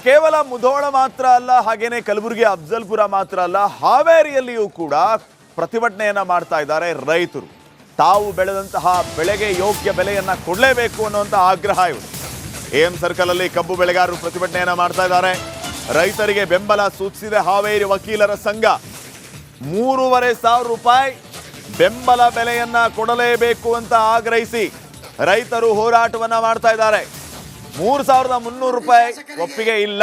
ಕೇವಲ ಮುಧೋಳ ಮಾತ್ರ ಅಲ್ಲ, ಹಾಗೇನೆ ಕಲಬುರಗಿ ಅಫ್ಜಲ್ಪುರ ಮಾತ್ರ ಅಲ್ಲ, ಹಾವೇರಿಯಲ್ಲಿಯೂ ಕೂಡ ಪ್ರತಿಭಟನೆಯನ್ನ ಮಾಡ್ತಾ ಇದ್ದಾರೆ ರೈತರು. ತಾವು ಬೆಳೆದಂತಹ ಬೆಳೆಗೆ ಯೋಗ್ಯ ಬೆಲೆಯನ್ನ ಕೊಡಲೇಬೇಕು ಅನ್ನುವಂಥ ಆಗ್ರಹ ಇವರು. ಎಎಂ ಸರ್ಕಲ್ ಅಲ್ಲಿ ಕಬ್ಬು ಬೆಳೆಗಾರರು ಪ್ರತಿಭಟನೆಯನ್ನ ಮಾಡ್ತಾ ಇದ್ದಾರೆ. ರೈತರಿಗೆ ಬೆಂಬಲ ಸೂಚಿಸಿದೆ ಹಾವೇರಿ ವಕೀಲರ ಸಂಘ. 3,500 ರೂಪಾಯಿ ಬೆಂಬಲ ಬೆಲೆಯನ್ನ ಕೊಡಲೇಬೇಕು ಅಂತ ಆಗ್ರಹಿಸಿ ರೈತರು ಹೋರಾಟವನ್ನ ಮಾಡ್ತಾ ಇದ್ದಾರೆ. 3,300 ರೂಪಾಯಿ ಒಪ್ಪಿಗೆ ಇಲ್ಲ.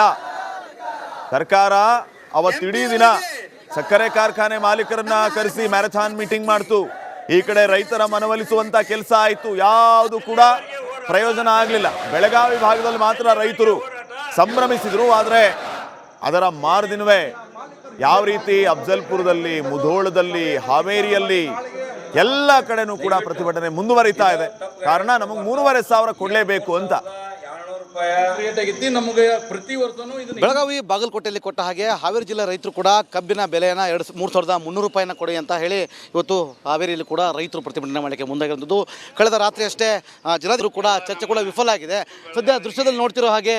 ಸರ್ಕಾರ ಅವತ್ತಿಡೀ ದಿನ ಸಕ್ಕರೆ ಕಾರ್ಖಾನೆ ಮಾಲೀಕರನ್ನ ಕರೆಸಿ ಮ್ಯಾರಥಾನ್ ಮೀಟಿಂಗ್ ಮಾಡ್ತು. ಈ ಕಡೆ ರೈತರ ಮನವೊಲಿಸುವಂತ ಕೆಲಸ ಆಯಿತು, ಯಾವುದು ಕೂಡ ಪ್ರಯೋಜನ ಆಗಲಿಲ್ಲ. ಬೆಳಗಾವಿ ಭಾಗದಲ್ಲಿ ಮಾತ್ರ ರೈತರು ಸಂಭ್ರಮಿಸಿದ್ರು. ಆದರೆ ಅದರ ಮಾರದಿನವೇ ಯಾವ ರೀತಿ ಅಫ್ಜಲ್ಪುರದಲ್ಲಿ, ಮುಧೋಳದಲ್ಲಿ, ಹಾವೇರಿಯಲ್ಲಿ ಎಲ್ಲ ಕಡೆನೂ ಕೂಡ ಪ್ರತಿಭಟನೆ ಮುಂದುವರಿತಾ ಇದೆ. ಕಾರಣ ನಮಗೆ 3,500 ಕೊಡಲೇಬೇಕು ಅಂತ. ಬೆಳಗಾವಿ ಬಾಗಲಕೋಟೆಯಲ್ಲಿ ಕೊಟ್ಟ ಹಾಗೆ ಹಾವೇರಿ ಜಿಲ್ಲೆ ರೈತರು ಕೂಡ ಕಬ್ಬಿನ ಬೆಲೆಯನ್ನು 3,300 ರೂಪಾಯಿನ ಕೊಡಿ ಅಂತ ಹೇಳಿ ಇವತ್ತು ಹಾವೇರಿಯಲ್ಲಿ ಕೂಡ ರೈತರು ಪ್ರತಿಭಟನೆ ಮಾಡಲಿಕ್ಕೆ ಮುಂದಾಗಿರುವಂಥದ್ದು. ಕಳೆದ ರಾತ್ರಿ ಅಷ್ಟೇ ಜಿಲ್ಲಾಧಿಕಾರಿ ಕೂಡ ಚರ್ಚೆ ಕೂಡ ವಿಫಲ ಆಗಿದೆ. ಸದ್ಯ ದೃಶ್ಯದಲ್ಲಿ ನೋಡ್ತಿರೋ ಹಾಗೆ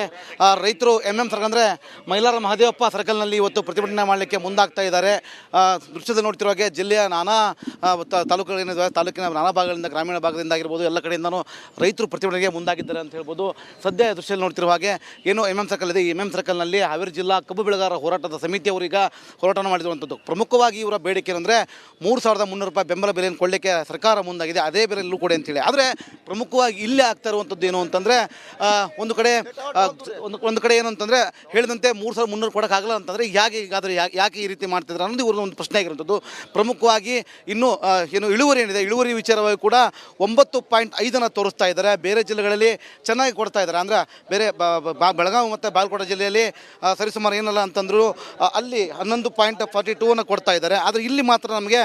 ರೈತರು ಎಂ ಸರ್ಕಲ್ ಅಂದರೆ ಮೈಲಾರ ಮಹದೇವಪ್ಪ ಸರ್ಕಲ್ನಲ್ಲಿ ಇವತ್ತು ಪ್ರತಿಭಟನೆ ಮಾಡಲಿಕ್ಕೆ ಮುಂದಾಗ್ತಾ ಇದ್ದಾರೆ. ದೃಶ್ಯದಲ್ಲಿ ನೋಡ್ತಿರೋ ಹಾಗೆ ಜಿಲ್ಲೆಯ ನಾನಾ ತಾಲೂಕುಗಳೇನಿದೆ, ತಾಲೂಕಿನ ನಾನಾ ಭಾಗಗಳಿಂದ, ಗ್ರಾಮೀಣ ಭಾಗದಿಂದ ಆಗಿರ್ಬೋದು, ಎಲ್ಲ ಕಡೆಯಿಂದನೂ ರೈತರು ಪ್ರತಿಭಟನೆಗೆ ಮುಂದಾಗಿದ್ದಾರೆ ಅಂತ ಹೇಳ್ಬೋದು. ಸದ್ಯ ದೃಶ್ಯದಲ್ಲಿ ನೋಡ್ತಿರುವ ಹಾಗೆ ಏನು ಎಂ ಸರ್ಕಲ್ ಇದೆ, ಈ ಎಂ ಸರ್ಕಲ್ನಲ್ಲಿ ಹಾವೇರಿ ಜಿಲ್ಲಾ ಕಬ್ಬು ಬೆಳೆಗಾರರ ಹೋರಾಟದ ಸಮಿತಿಯವರೀಗ ಹೋರಾಟ ಮಾಡಿರುವಂಥದ್ದು. ಪ್ರಮುಖವಾಗಿ ಇವರ ಬೇಡಿಕೆ ಅಂದರೆ 3,300 ರೂಪಾಯಿ ಬೆಂಬಲ ಬೆಲೆಯನ್ನು ಕೊಡಲಿಕ್ಕೆ ಸರ್ಕಾರ ಮುಂದಾಗಿದೆ, ಅದೇ ಬೆಲೆಯಲ್ಲೂ ಕೊಡಿ ಅಂತೇಳಿ. ಆದರೆ ಪ್ರಮುಖವಾಗಿ ಇಲ್ಲೇ ಆಗ್ತಾ ಇರುವಂಥದ್ದು ಏನು ಅಂತಂದರೆ ಒಂದು ಕಡೆ ಏನು ಅಂತಂದರೆ ಹೇಳಿದಂತೆ 3,300 ಕೊಡೋಕ್ಕಾಗಲ್ಲ ಅಂತಂದರೆ ಯಾಕೆ ಈ ರೀತಿ ಮಾಡ್ತಿದ್ದಾರೆ ಅನ್ನೋದು ಇವ್ರದ್ದು ಒಂದು ಪ್ರಶ್ನೆ ಆಗಿರುವಂಥದ್ದು. ಪ್ರಮುಖವಾಗಿ ಇನ್ನೂ ಏನು ಇಳುವರಿ ಏನಿದೆ, ಇಳುವರಿ ವಿಚಾರವಾಗಿ ಕೂಡ 9.5 ತೋರಿಸ್ತಾ ಇದ್ದಾರೆ. ಬೇರೆ ಜಿಲ್ಲೆಗಳಲ್ಲಿ ಚೆನ್ನಾಗಿ ಕೊಡ್ತಾ ಇದ್ದಾರೆ. ಅಂದರೆ ಬೇರೆ ಬೆಳಗಾವಿ ಮತ್ತು ಬಾಗಲಕೋಟೆ ಜಿಲ್ಲೆಯಲ್ಲಿ ಸರಿಸುಮಾರು ಏನಲ್ಲ ಅಂತಂದ್ರು ಅಲ್ಲಿ 11.42 ಕೊಡ್ತಾ ಇದ್ದಾರೆ. ಆದರೆ ಇಲ್ಲಿ ಮಾತ್ರ ನಮಗೆ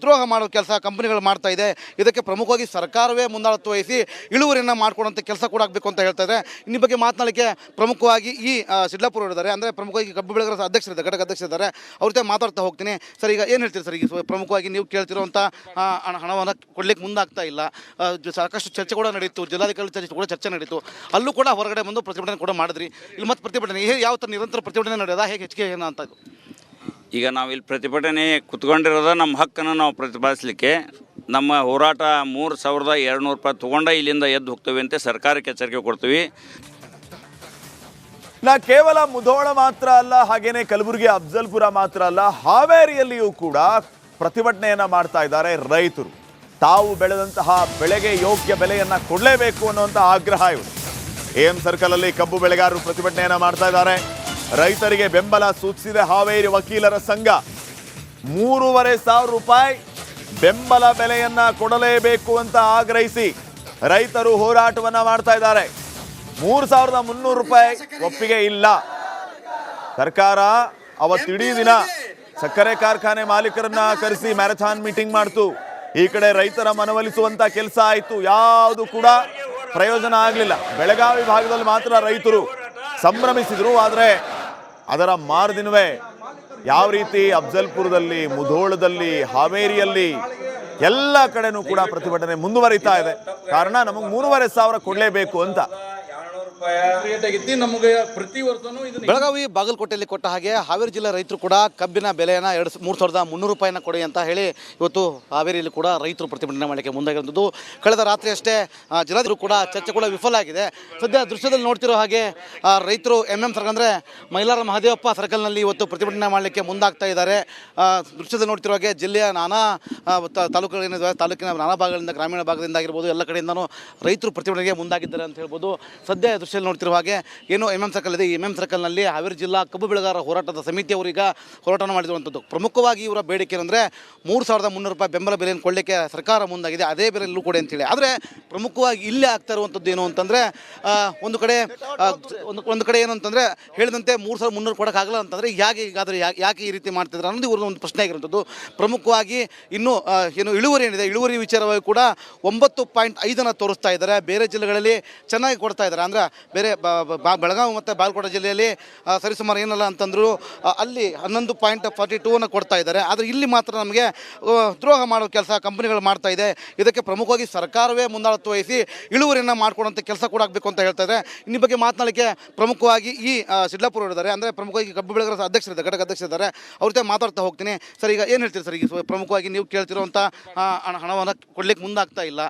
ದ್ರೋಹ ಮಾಡೋ ಕೆಲಸ ಕಂಪನಿಗಳು ಮಾಡ್ತಾ ಇದೆ. ಇದಕ್ಕೆ ಪ್ರಮುಖವಾಗಿ ಸರ್ಕಾರವೇ ಮುಂದಾಳತ್ವ ವಹಿಸಿ ಇಳುವರಿಯನ್ನು ಮಾಡ್ಕೊಡುವಂಥ ಕೆಲಸ ಕೂಡ ಆಗಬೇಕು ಅಂತ ಹೇಳ್ತಾ ಇದ್ದಾರೆ. ಇನ್ನಿ ಬಗ್ಗೆ ಮಾತನಾಡಲಿಕ್ಕೆ ಪ್ರಮುಖವಾಗಿ ಈ ಸಿಡ್ಲಾಪುರ ಇದ್ದಾರೆ, ಅಂದರೆ ಪ್ರಮುಖವಾಗಿ ಕಬ್ಬು ಬೆಳೆಗಾರರ ಅಧ್ಯಕ್ಷರಿದ್ದಾರೆ, ಘಟಕ ಅಧ್ಯಕ್ಷರಿದ್ದಾರೆ. ಅವ್ರ ಜೊತೆ ಮಾತಾಡ್ತಾ ಹೋಗ್ತೀನಿ. ಸರ್, ಈಗ ಏನು ಹೇಳ್ತೀರಿ ಸರ್? ಈಗ ಪ್ರಮುಖವಾಗಿ ನೀವು ಕೇಳ್ತಿರುವಂಥ ಹಣವನ್ನು ಕೊಡ್ಲಿಕ್ಕೆ ಮುಂದಾಗ್ತಾ ಇಲ್ಲ. ಸಾಕಷ್ಟು ಚರ್ಚೆ ಕೂಡ ನಡೀತು, ಜಿಲ್ಲಾಧಿಕಾರಿ ಕೂಡ ಚರ್ಚೆ ನಡೀತು. ಅಲ್ಲೂ ಕೂಡ ಹೊರಗಡೆ ಬಂದು ಪ್ರತಿಭಟನೆ ಕೂಡ ಮಾಡಿದ್ರಿ. ಇಲ್ಲಿ ಮತ್ತೆ ಪ್ರತಿಭಟನೆ ಯಾವ ಥರ ನಿರಂತರ ಪ್ರತಿಭಟನೆ ನಡೆಯೋದ, ಹೇಗೆ ಹೆಚ್ಚಿಗೆ ಏನು ಅಂತ? ಈಗ ನಾವಿಲ್ಲಿ ಪ್ರತಿಭಟನೆ ಕುತ್ಕೊಂಡಿರೋದ ನಮ್ಮ ಹಕ್ಕನ್ನು ನಾವು ಪ್ರತಿಪಾದಿಸಲಿಕ್ಕೆ. ನಮ್ಮ ಹೋರಾಟ 3,200 ರೂಪಾಯಿ ತೊಗೊಂಡ ಇಲ್ಲಿಂದ ಎದ್ದು ಹೋಗ್ತೇವೆ ಅಂತ ಸರ್ಕಾರಕ್ಕೆ ಎಚ್ಚರಿಕೆ ಕೊಡ್ತೀವಿ. ಕೇವಲ ಮುಧೋಳ ಮಾತ್ರ ಅಲ್ಲ, ಹಾಗೇನೆ ಕಲಬುರಗಿ ಅಫ್ಜಲ್ಪುರ ಮಾತ್ರ ಅಲ್ಲ, ಹಾವೇರಿಯಲ್ಲಿಯೂ ಕೂಡ ಪ್ರತಿಭಟನೆಯನ್ನ ಮಾಡ್ತಾ ಇದ್ದಾರೆ ರೈತರು. ತಾವು ಬೆಳೆದಂತಹ ಬೆಳೆಗೆ ಯೋಗ್ಯ ಬೆಲೆಯನ್ನ ಕೊಡಲೇಬೇಕು ಅನ್ನುವಂಥ ಆಗ್ರಹ ಇವರು. ಎಎಂ ಸರ್ಕಲ್ ಅಲ್ಲಿ ಕಬ್ಬು ಬೆಳೆಗಾರರು ಪ್ರತಿಭಟನೆಯನ್ನ ಮಾಡ್ತಾ ಇದ್ದಾರೆ. ರೈತರಿಗೆ ಬೆಂಬಲ ಸೂಚಿಸಿದೆ ಹಾವೇರಿ ವಕೀಲರ ಸಂಘ. 3,500 ರೂಪಾಯಿ ಬೆಂಬಲ ಬೆಲೆಯನ್ನ ಕೊಡಲೇಬೇಕು ಅಂತ ಆಗ್ರಹಿಸಿ ರೈತರು ಹೋರಾಟವನ್ನ ಮಾಡ್ತಾ ಇದ್ದಾರೆ. 3,300 ರೂಪಾಯಿ ಒಪ್ಪಿಗೆ ಇಲ್ಲ. ಸರ್ಕಾರ ಅವತ್ತಿಡೀ ದಿನ ಸಕ್ಕರೆ ಕಾರ್ಖಾನೆ ಮಾಲೀಕರನ್ನ ಕರೆಸಿ ಮ್ಯಾರಥಾನ್ ಮೀಟಿಂಗ್ ಮಾಡ್ತು. ಈ ಕಡೆ ರೈತರ ಮನವೊಲಿಸುವಂತ ಕೆಲಸ ಆಯಿತು, ಯಾವುದು ಕೂಡ ಪ್ರಯೋಜನ ಆಗಲಿಲ್ಲ. ಬೆಳಗಾವಿ ಭಾಗದಲ್ಲಿ ಮಾತ್ರ ರೈತರು ಸಂಭ್ರಮಿಸಿದ್ರು. ಆದರೆ ಅದರ ಮಾರದಿನವೇ ಯಾವ ರೀತಿ ಅಫ್ಜಲ್ಪುರದಲ್ಲಿ, ಮುಧೋಳದಲ್ಲಿ, ಹಾವೇರಿಯಲ್ಲಿ ಎಲ್ಲ ಕಡೆನೂ ಕೂಡ ಪ್ರತಿಭಟನೆ ಮುಂದುವರಿತಾ ಇದೆ. ಕಾರಣ ನಮಗೆ 3,500 ಕೊಡಲೇಬೇಕು ಅಂತ. ಬೆಳಗಾವಿ ಬಾಗಲಕೋಟೆಯಲ್ಲಿ ಕೊಟ್ಟ ಹಾಗೆ ಹಾವೇರಿ ಜಿಲ್ಲೆ ರೈತರು ಕೂಡ ಕಬ್ಬಿನ ಬೆಲೆಯನ್ನು 3,300 ರೂಪಾಯಿನ ಕೊಡಿ ಅಂತ ಹೇಳಿ ಇವತ್ತು ಹಾವೇರಿಯಲ್ಲಿ ಕೂಡ ರೈತರು ಪ್ರತಿಭಟನೆ ಮಾಡಲಿಕ್ಕೆ ಮುಂದಾಗಿರುವಂಥದ್ದು. ಕಳೆದ ರಾತ್ರಿ ಅಷ್ಟೇ ಜಿಲ್ಲಾಧಿಕಾರಿ ಕೂಡ ಚರ್ಚೆ ಕೂಡ ವಿಫಲ ಆಗಿದೆ. ಸದ್ಯ ದೃಶ್ಯದಲ್ಲಿ ನೋಡ್ತಿರೋ ಹಾಗೆ ರೈತರು ಎಂ ಸರ್ಕಲ್ ಅಂದರೆ ಮೈಲಾರ ಮಹದೇವಪ್ಪ ಸರ್ಕಲ್ನಲ್ಲಿ ಇವತ್ತು ಪ್ರತಿಭಟನೆ ಮಾಡಲಿಕ್ಕೆ ಮುಂದಾಗ್ತಾ ಇದ್ದಾರೆ. ದೃಶ್ಯದಲ್ಲಿ ನೋಡ್ತಿರೋ ಹಾಗೆ ಜಿಲ್ಲೆಯ ನಾನಾ ತಾಲೂಕುಗಳೇನಿದೆ, ತಾಲೂಕಿನ ನಾನಾ ಭಾಗಗಳಿಂದ, ಗ್ರಾಮೀಣ ಭಾಗದಿಂದ ಆಗಿರ್ಬೋದು, ಎಲ್ಲ ಕಡೆಯಿಂದನೂ ರೈತರು ಪ್ರತಿಭಟನೆಗೆ ಮುಂದಾಗಿದ್ದಾರೆ ಅಂತ ಹೇಳ್ಬೋದು. ಸದ್ಯ ದೃಶ್ಯದಲ್ಲಿ ನೋಡ್ತಿರುವ ಹಾಗೆ ಏನು ಎಂ ಸರ್ಕಲ್ ಇದೆ, ಈ ಎಂ ಸರ್ಕಲ್ನಲ್ಲಿ ಹಾವೇರಿ ಜಿಲ್ಲಾ ಕಬ್ಬು ಬೆಳೆಗಾರರ ಹೋರಾಟದ ಸಮಿತಿಯವರೀಗ ಹೋರಾಟ ಮಾಡಿರುವಂಥದ್ದು. ಪ್ರಮುಖವಾಗಿ ಇವರ ಬೇಡಿಕೆ ಅಂದರೆ 3,300 ರೂಪಾಯಿ ಬೆಂಬಲ ಬೆಲೆಯನ್ನು ಕೊಡಲಿಕ್ಕೆ ಸರ್ಕಾರ ಮುಂದಾಗಿದೆ, ಅದೇ ಬೆಲೆಯಲ್ಲೂ ಕೊಡಿ ಅಂತೇಳಿ. ಆದರೆ ಪ್ರಮುಖವಾಗಿ ಇಲ್ಲೇ ಆಗ್ತಾ ಇರುವಂಥದ್ದು ಏನು ಅಂತಂದರೆ ಒಂದು ಕಡೆ ಏನು ಅಂತಂದರೆ ಹೇಳಿದಂತೆ 3,300 ಕೊಡೋಕ್ಕಾಗಲ್ಲ ಅಂತಂದರೆ ಯಾಕೆ ಈ ರೀತಿ ಮಾಡ್ತಿದ್ದಾರೆ ಅನ್ನೋದು ಇವ್ರದ್ದು ಒಂದು ಪ್ರಶ್ನೆ ಆಗಿರುವಂಥದ್ದು. ಪ್ರಮುಖವಾಗಿ ಇನ್ನೂ ಏನು ಇಳುವರಿ ಏನಿದೆ, ಇಳುವರಿ ವಿಚಾರವಾಗಿ ಕೂಡ 9.5 ತೋರಿಸ್ತಾ ಇದ್ದಾರೆ. ಬೇರೆ ಜಿಲ್ಲೆಗಳಲ್ಲಿ ಚೆನ್ನಾಗಿ ಕೊಡ್ತಾ ಇದ್ದಾರೆ. ಅಂದರೆ ಬೇರೆ ಬೆಳಗಾವಿ ಮತ್ತು ಬಾಗಲಕೋಟೆ ಜಿಲ್ಲೆಯಲ್ಲಿ ಸರಿಸುಮಾರು ಏನಲ್ಲ ಅಂತಂದ್ರು ಅಲ್ಲಿ 11.42 ಕೊಡ್ತಾ ಇದ್ದಾರೆ. ಆದರೆ ಇಲ್ಲಿ ಮಾತ್ರ ನಮಗೆ ದ್ರೋಹ ಮಾಡೋ ಕೆಲಸ ಕಂಪನಿಗಳು ಮಾಡ್ತಾ ಇದೆ. ಇದಕ್ಕೆ ಪ್ರಮುಖವಾಗಿ ಸರ್ಕಾರವೇ ಮುಂದಾಳತ್ವ ವಹಿಸಿ ಇಳುವರಿಯನ್ನು ಮಾಡ್ಕೊಡುವಂಥ ಕೆಲಸ ಕೂಡ ಆಗಬೇಕು ಅಂತ ಹೇಳ್ತಾ ಇದ್ದಾರೆ. ಇನ್ನಿ ಬಗ್ಗೆ ಮಾತನಾಡಲಿಕ್ಕೆ ಪ್ರಮುಖವಾಗಿ ಈ ಸಿಡ್ಲಾಪುರ ಇದ್ದಾರೆ, ಅಂದರೆ ಪ್ರಮುಖವಾಗಿ ಕಬ್ಬು ಬೆಳೆಗಾರರ ಅಧ್ಯಕ್ಷರಿದ್ದಾರೆ, ಘಟಕ ಅಧ್ಯಕ್ಷರಿದ್ದಾರೆ. ಅವ್ರ ಜೊತೆ ಮಾತಾಡ್ತಾ ಹೋಗ್ತೀನಿ. ಸರ್, ಈಗ ಏನು ಹೇಳ್ತೀರಿ ಸರ್? ಈಗ ಪ್ರಮುಖವಾಗಿ ನೀವು ಕೇಳ್ತಿರುವಂಥ ಹಣವನ್ನು ಕೊಡ್ಲಿಕ್ಕೆ ಮುಂದಾಗ್ತಾ ಇಲ್ಲ.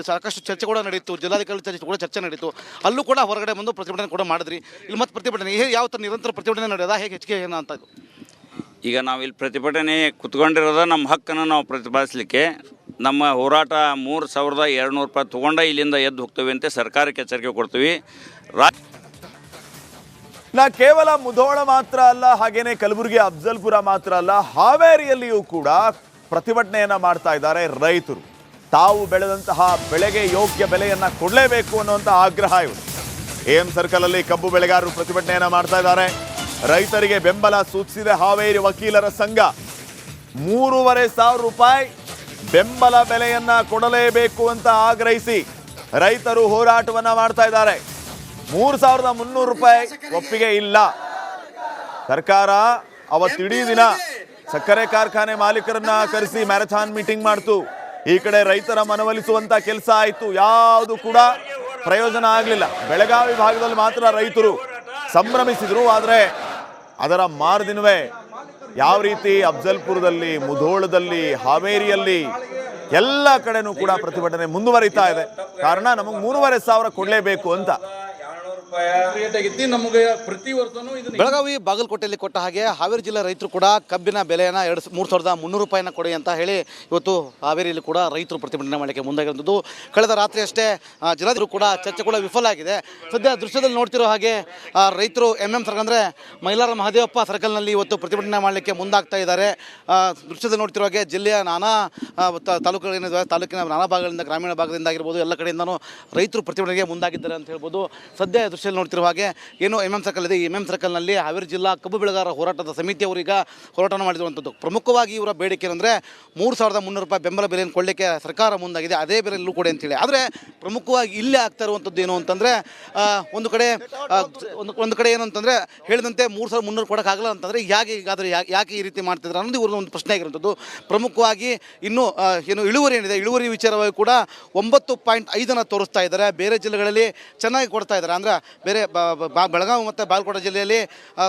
ಸಾಕಷ್ಟು ಚರ್ಚೆ ಕೂಡ ನಡೀತು, ಜಿಲ್ಲಾಧಿಕಾರಿ ಕೂಡ ಚರ್ಚೆ ನಡೀತು. ಅಲ್ಲೂ ಕೂಡ ಹೊರಗಡೆ ಬಂದು ಪ್ರತಿಭಟನೆ ಕೂಡ ಮಾಡಿದ್ರಿ. ಇಲ್ಲಿ ಮತ್ತೆ ಪ್ರತಿಭಟನೆ ಯಾವ ಥರ ನಿರಂತರ ಪ್ರತಿಭಟನೆ ನಡೆಯೋದಾ, ಹೇಗೆ ಹೆಚ್ಚಿಗೆ ಏನು ಅಂತ? ಈಗ ನಾವಿಲ್ಲಿ ಪ್ರತಿಭಟನೆ ಕುತ್ಕೊಂಡಿರೋದ ನಮ್ಮ ಹಕ್ಕನ್ನು ನಾವು ಪ್ರತಿಪಾದಿಸಲಿಕ್ಕೆ. ನಮ್ಮ ಹೋರಾಟ 3200 ರೂಪಾಯಿ ತೊಗೊಂಡ ಇಲ್ಲಿಂದ ಎದ್ದು ಹೋಗ್ತೇವೆ ಅಂತ ಸರ್ಕಾರಕ್ಕೆ ಎಚ್ಚರಿಕೆ ಕೊಡ್ತೀವಿ. ಕೇವಲ ಮುಧೋಳ ಮಾತ್ರ ಅಲ್ಲ, ಹಾಗೇನೆ ಕಲಬುರಗಿ ಅಫ್ಜಲ್ಪುರ ಮಾತ್ರ ಅಲ್ಲ, ಹಾವೇರಿಯಲ್ಲಿಯೂ ಕೂಡ ಪ್ರತಿಭಟನೆಯನ್ನ ಮಾಡ್ತಾ ಇದ್ದಾರೆ ರೈತರು. ತಾವು ಬೆಳೆದಂತಹ ಬೆಳೆಗೆ ಯೋಗ್ಯ ಬೆಲೆಯನ್ನ ಕೊಡಲೇಬೇಕು ಅನ್ನುವಂಥ ಆಗ್ರಹ ಇವರು. AM ಸರ್ಕಲ್ ಅಲ್ಲಿ ಕಬ್ಬು ಬೆಳೆಗಾರರು ಪ್ರತಿಭಟನೆಯನ್ನ ಮಾಡ್ತಾ ಇದ್ದಾರೆ. ರೈತರಿಗೆ ಬೆಂಬಲ ಸೂಚಿಸಿದೆ ಹಾವೇರಿ ವಕೀಲರ ಸಂಘ. 3,500 ರೂಪಾಯಿ ಬೆಂಬಲ ಬೆಲೆಯನ್ನ ಕೊಡಲೇಬೇಕು ಅಂತ ಆಗ್ರಹಿಸಿ ರೈತರು ಹೋರಾಟವನ್ನ ಮಾಡ್ತಾ ಇದ್ದಾರೆ. 3,300 ರೂಪಾಯಿ ಒಪ್ಪಿಗೆ ಇಲ್ಲ. ಸರ್ಕಾರ ಅವತ್ತಿಡೀ ದಿನ ಸಕ್ಕರೆ ಕಾರ್ಖಾನೆ ಮಾಲೀಕರನ್ನ ಕರೆಸಿ ಮ್ಯಾರಥಾನ್ ಮೀಟಿಂಗ್ ಮಾಡ್ತು. ಈ ಕಡೆ ರೈತರ ಮನವೊಲಿಸುವಂತ ಕೆಲಸ ಆಯಿತು, ಯಾವುದು ಕೂಡ ಪ್ರಯೋಜನ ಆಗಲಿಲ್ಲ. ಬೆಳಗಾವಿ ಭಾಗದಲ್ಲಿ ಮಾತ್ರ ರೈತರು ಸಂಭ್ರಮಿಸಿದ್ರು. ಆದರೆ ಅದರ ಮಾರದಿನವೇ ಯಾವ ರೀತಿ ಅಫ್ಜಲ್ಪುರದಲ್ಲಿ, ಮುಧೋಳದಲ್ಲಿ, ಹಾವೇರಿಯಲ್ಲಿ ಎಲ್ಲ ಕಡೆನೂ ಕೂಡ ಪ್ರತಿಭಟನೆ ಮುಂದುವರಿತಾ ಇದೆ. ಕಾರಣ ನಮಗೆ 3,500 ಕೊಡಲೇಬೇಕು ಅಂತ. ಬೆಳಗಾವಿ ಬಾಗಲಕೋಟೆಯಲ್ಲಿ ಕೊಟ್ಟ ಹಾಗೆ ಹಾವೇರಿ ಜಿಲ್ಲೆ ರೈತರು ಕೂಡ ಕಬ್ಬಿನ ಬೆಲೆಯನ್ನು 3,300 ರೂಪಾಯಿನ ಕೊಡಿ ಅಂತ ಹೇಳಿ ಇವತ್ತು ಹಾವೇರಿಯಲ್ಲಿ ಕೂಡ ರೈತರು ಪ್ರತಿಭಟನೆ ಮಾಡಲಿಕ್ಕೆ ಮುಂದಾಗಿರುವಂಥದ್ದು. ಕಳೆದ ರಾತ್ರಿ ಅಷ್ಟೇ ಜಿಲ್ಲಾಧಿಕಾರಿ ಕೂಡ ಚರ್ಚೆ ಕೂಡ ವಿಫಲ ಆಗಿದೆ. ಸದ್ಯ ದೃಶ್ಯದಲ್ಲಿ ನೋಡ್ತಿರೋ ಹಾಗೆ ರೈತರು MM ಸರ್ಕಲ್ ಅಂದರೆ ಮೈಲಾರ ಮಹದೇವಪ್ಪ ಸರ್ಕಲ್ನಲ್ಲಿ ಇವತ್ತು ಪ್ರತಿಭಟನೆ ಮಾಡಲಿಕ್ಕೆ ಮುಂದಾಗ್ತಾ ಇದ್ದಾರೆ. ದೃಶ್ಯದಲ್ಲಿ ನೋಡ್ತಿರೋ ಹಾಗೆ ಜಿಲ್ಲೆಯ ನಾನಾ ತಾಲೂಕುಗಳೇನಿದೆ, ತಾಲೂಕಿನ ನಾನಾ ಭಾಗಗಳಿಂದ, ಗ್ರಾಮೀಣ ಭಾಗದಿಂದ ಆಗಿರ್ಬೋದು, ಎಲ್ಲ ಕಡೆಯಿಂದನೂ ರೈತರು ಪ್ರತಿಭಟನೆಗೆ ಮುಂದಾಗಿದ್ದಾರೆ ಅಂತ ಹೇಳ್ಬೋದು. ಸದ್ಯ ದೃಶ್ಯದಲ್ಲಿ ನೋಡ್ತಿರುವ ಹಾಗೆ ಏನು MM ಸರ್ಕಲ್ ಇದೆ, ಈ MM ಸರ್ಕಲ್ನಲ್ಲಿ ಹಾವೇರಿ ಜಿಲ್ಲಾ ಕಬ್ಬು ಬೆಳೆಗಾರರ ಹೋರಾಟದ ಸಮಿತಿಯವರೀಗ ಹೋರಾಟ ಮಾಡಿರುವಂಥದ್ದು. ಪ್ರಮುಖವಾಗಿ ಇವರ ಬೇಡಿಕೆ ಅಂದರೆ 3,300 ರೂಪಾಯಿ ಬೆಂಬಲ ಬೆಲೆಯನ್ನು ಕೊಡಲಿಕ್ಕೆ ಸರ್ಕಾರ ಮುಂದಾಗಿದೆ, ಅದೇ ಬೆಲೆಯಲ್ಲೂ ಕೊಡಿ ಅಂತೇಳಿ. ಆದರೆ ಪ್ರಮುಖವಾಗಿ ಇಲ್ಲೇ ಆಗ್ತಾ ಇರುವಂಥದ್ದು ಏನು ಅಂತಂದರೆ ಒಂದು ಕಡೆ ಏನು ಅಂತಂದರೆ ಹೇಳಿದಂತೆ 3,300 ಕೊಡೋಕ್ಕಾಗಲ್ಲ ಅಂತಂದರೆ ಯಾಕೆ ಈ ರೀತಿ ಮಾಡ್ತಿದ್ರು ಅನ್ನೋದು ಇವ್ರದ್ದು ಒಂದು ಪ್ರಶ್ನೆ ಆಗಿರುವಂಥದ್ದು. ಪ್ರಮುಖವಾಗಿ ಇನ್ನೂ ಏನು ಇಳುವರಿ ಏನಿದೆ, ಇಳುವರಿ ವಿಚಾರವಾಗಿ ಕೂಡ 9.5 ತೋರಿಸ್ತಾ ಇದ್ದಾರೆ. ಬೇರೆ ಜಿಲ್ಲೆಗಳಲ್ಲಿ ಚೆನ್ನಾಗಿ ಕೊಡ್ತಾ ಇದ್ದಾರೆ. ಅಂದರೆ ಬೇರೆ ಬೆಳಗಾವಿ ಮತ್ತು ಬಾಗಲಕೋಟೆ ಜಿಲ್ಲೆಯಲ್ಲಿ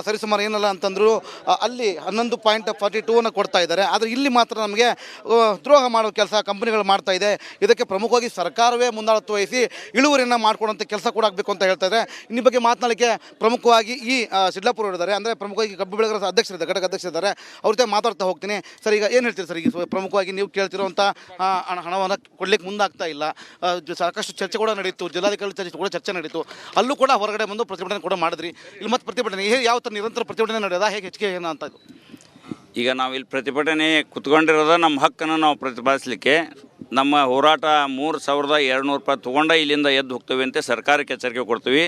ಸರಿಸುಮಾರು ಏನಲ್ಲ ಅಂತಂದ್ರು ಅಲ್ಲಿ 11.42 ಕೊಡ್ತಾ ಇದ್ದಾರೆ. ಆದರೆ ಇಲ್ಲಿ ಮಾತ್ರ ನಮಗೆ ದ್ರೋಹ ಮಾಡೋ ಕೆಲಸ ಕಂಪನಿಗಳು ಮಾಡ್ತಾ ಇದೆ. ಇದಕ್ಕೆ ಪ್ರಮುಖವಾಗಿ ಸರ್ಕಾರವೇ ಮುಂದಾಳತ್ವ ವಹಿಸಿ ಇಳುವರಿಯನ್ನು ಮಾಡ್ಕೊಡುವಂಥ ಕೆಲಸ ಕೂಡ ಆಗಬೇಕು ಅಂತ ಹೇಳ್ತಾ ಇದ್ದಾರೆ. ಇನ್ನಿ ಬಗ್ಗೆ ಮಾತನಾಡಲಿಕ್ಕೆ ಪ್ರಮುಖವಾಗಿ ಈ ಸಿಡ್ಲಾಪುರ ಇದ್ದಾರೆ, ಅಂದರೆ ಪ್ರಮುಖವಾಗಿ ಕಬ್ಬು ಬೆಳೆಗಾರರ ಅಧ್ಯಕ್ಷರಿದ್ದಾರೆ, ಘಟಕ ಅಧ್ಯಕ್ಷರಿದ್ದಾರೆ. ಅವ್ರ ಜೊತೆ ಮಾತಾಡ್ತಾ ಹೋಗ್ತೀನಿ. ಸರ್, ಈಗ ಏನು ಹೇಳ್ತೀರಿ ಸರ್? ಈಗ ಪ್ರಮುಖವಾಗಿ ನೀವು ಕೇಳ್ತಿರುವಂಥ ಹಣವನ್ನು ಕೊಡ್ಲಿಕ್ಕೆ ಮುಂದಾಗ್ತಾ ಇಲ್ಲ. ಸಾಕಷ್ಟು ಚರ್ಚೆ ಕೂಡ ನಡೀತು, ಜಿಲ್ಲಾಧಿಕಾರಿ ಕೂಡ ಚರ್ಚೆ ನಡೀತು. ಅಲ್ಲೂ ಕೂಡ ಹೊರಗಡೆ ಬಂದು ಪ್ರತಿಭಟನೆ ಕೂಡ ಮಾಡಿದ್ರಿ. ಇಲ್ಲಿ ಮತ್ತೆ ಪ್ರತಿಭಟನೆ ಯಾವ ಥರ ನಿರಂತರ ಪ್ರತಿಭಟನೆ ನಡೆಯೋದಾ, ಹೇಗೆ ಹೆಚ್ಚಿಗೆ ಏನು ಅಂತ? ಈಗ ನಾವಿಲ್ಲಿ ಪ್ರತಿಭಟನೆ ಕುತ್ಕೊಂಡಿರೋದ ನಮ್ಮ ಹಕ್ಕನ್ನು ನಾವು ಪ್ರತಿಪಾದಿಸಲಿಕ್ಕೆ. ನಮ್ಮ ಹೋರಾಟ 3200 ರೂಪಾಯಿ ತೊಗೊಂಡ ಇಲ್ಲಿಂದ ಎದ್ದು ಹೋಗ್ತೇವೆ ಅಂತ ಸರ್ಕಾರಕ್ಕೆ ಎಚ್ಚರಿಕೆ ಕೊಡ್ತೀವಿ.